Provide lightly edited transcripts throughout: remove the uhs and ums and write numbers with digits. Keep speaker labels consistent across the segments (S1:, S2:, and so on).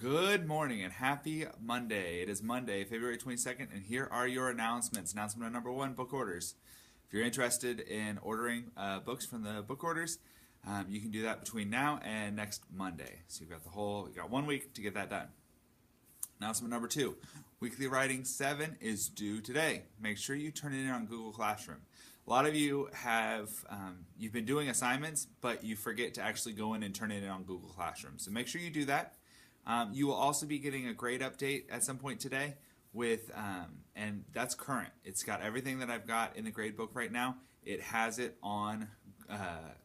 S1: Good morning and happy Monday. It is Monday, February 22nd, and here are your announcements. Announcement number one, book orders. If you're interested in ordering books from the book orders, you can do that between now and next Monday. So you got 1 week to get that done. Announcement number two, Weekly Writing 7 is due today. Make sure you turn it in on Google Classroom. A lot of you have, you've been doing assignments, but you forget to actually go in and turn it in on Google Classroom. So make sure you do that. You will also be getting a grade update at some point today with, and that's current. It's got everything that I've got in the grade book right now. It has it on,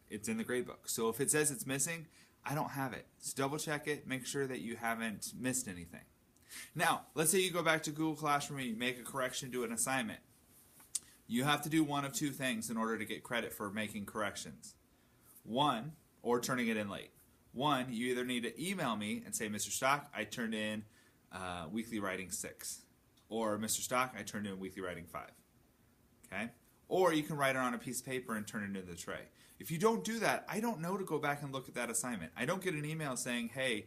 S1: it's in the grade book. So if it says it's missing, I don't have it. Just double check it, make sure that you haven't missed anything. Now, let's say you go back to Google Classroom and you make a correction to an assignment. You have to do one of two things in order to get credit for making corrections. One, or turning it in late. One, you either need to email me and say, Mr. Stock, I turned in Weekly Writing 6. Or, Mr. Stock, I turned in Weekly Writing 5. Okay? Or you can write it on a piece of paper and turn it into the tray. If you don't do that, I don't know to go back and look at that assignment. I don't get an email saying, hey,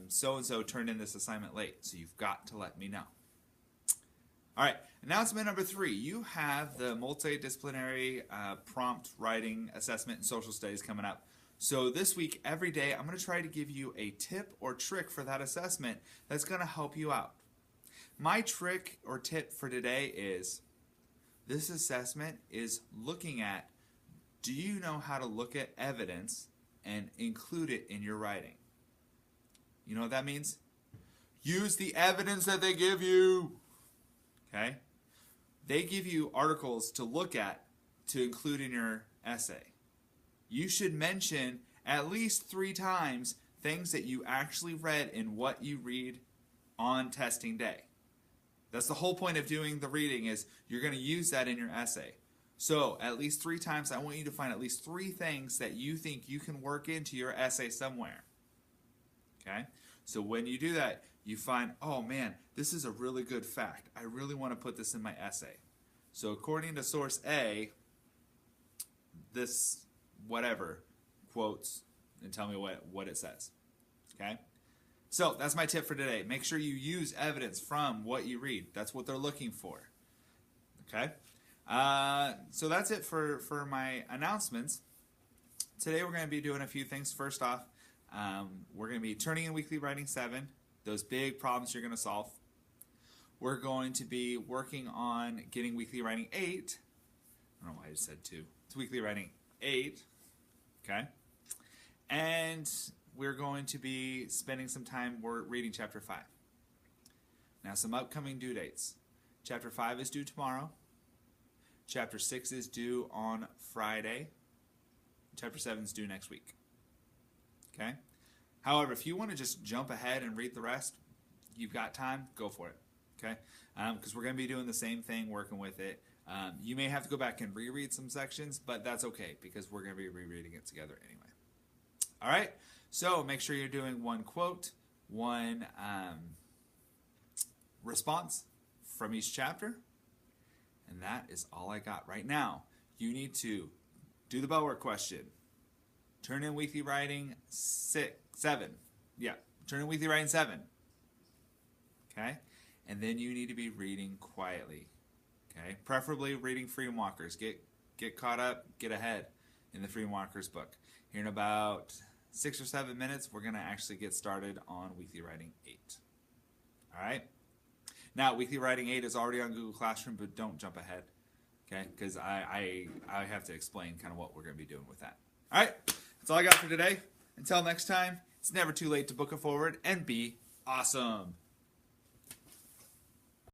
S1: so-and-so turned in this assignment late. So you've got to let me know. All right, announcement number 3. You have the multidisciplinary prompt writing assessment and social studies coming up. So this week, every day, I'm going to try to give you a tip or trick for that assessment that's going to help you out. My trick or tip for today is this assessment is looking at, do you know how to look at evidence and include it in your writing? You know what that means? Use the evidence that they give you. Okay? They give you articles to look at to include in your essay. You should mention at least 3 times things that you actually read in what you read on testing day. That's the whole point of doing the reading, is you're going to use that in your essay. So at least 3 times, I want you to find at least 3 things that you think you can work into your essay somewhere. Okay? So when you do that, you find, oh man, this is a really good fact. I really want to put this in my essay. So according to source A, this whatever quotes and tell me what it says. Okay? So that's my tip for today. Make sure you use evidence from what you read. That's what they're looking for. Okay? So that's it for my announcements. Today we're going to be doing a few things. First off, we're going to be turning in Weekly Writing 7, those big problems you're going to solve. We're going to be working on getting Weekly Writing 8. I don't know why I just said 2. It's Weekly Writing 8. Okay? And we're going to be spending some time reading Chapter 5. Now, some upcoming due dates. Chapter 5 is due tomorrow. Chapter 6 is due on Friday. Chapter 7 is due next week. Okay? However, if you want to just jump ahead and read the rest, you've got time, go for it. Okay? Because we're going to be doing the same thing, working with it. You may have to go back and reread some sections, but that's okay because we're going to be rereading it together anyway. All right? So make sure you're doing 1 quote, 1 response from each chapter, and that is all I got right now. You need to do the Bellwork question. Turn in Weekly Writing 7. Yeah, turn in Weekly Writing 7. Okay? And then you need to be reading quietly. Okay? Preferably reading Freedom Walkers. Get caught up, get ahead in the Freedom Walkers book. Here in about 6 or 7 minutes, we're going to actually get started on Weekly Writing 8. All right? Now, Weekly Writing 8 is already on Google Classroom, but don't jump ahead. Okay? Because I have to explain kind of what we're going to be doing with that. All right? That's all I got for today. Until next time, it's never too late to book it forward and be awesome.